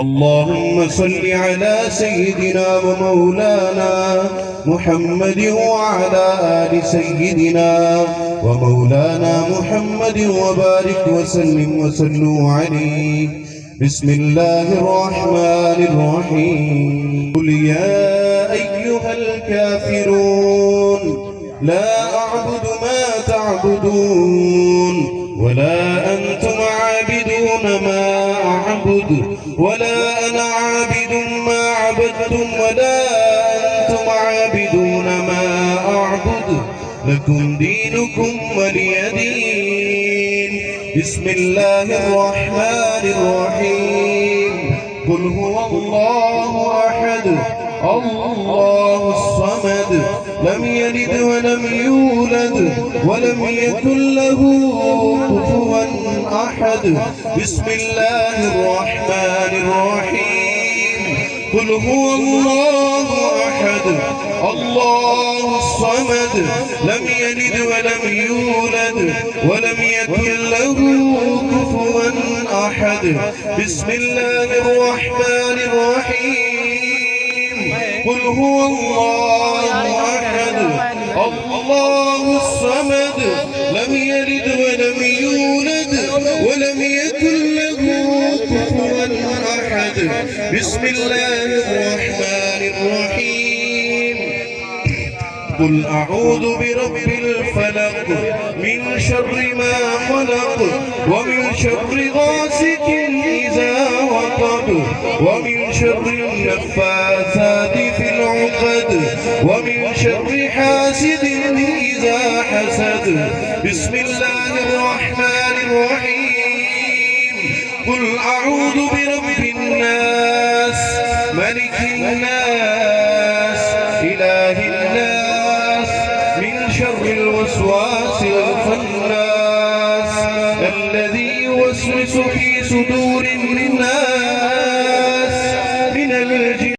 اللهم صل على سيدنا ومولانا محمد وعلى آل سيدنا ومولانا محمد وبارك وسلم وصلوا عليه. بسم الله الرحمن الرحيم. قل يا أيها الكافرون لا أعبد ما تعبدون ولا أنتم عابدون ما أعبد ولا أنا عابد ما عبدتم ولا أنتم عابدون ما أعبد لكم دينكم ولي دين. بسم الله الرحمن الرحيم. قل هو الله أحد الله الصمد لم يلد ولم يولد ولم يكن له كفوا أحد. بسم الله الرحمن الرحيم. قل هو الله أحد الله الصمد لم يلد ولم يولد ولم يكن له كفوا أحد. بسم الله الرحمن الرحيم. قل هو الله أحد الله الصمد لم يلد ولم يولد ولم يكن له كفوا أحد. بسم الله الرحمن الرحيم. قل أعوذ برب الفلق من شر ما خلق ومن شر غاسق إذا وقب ومن شر النفاثات في العقد ومن شر حاسد إذا حسد. بسم الله الرحمن الرحيم. قل أعوذ برب الناس ملك الناس إله الناس من شر الوسواس الخناس الذي يوسوس في صدور الناس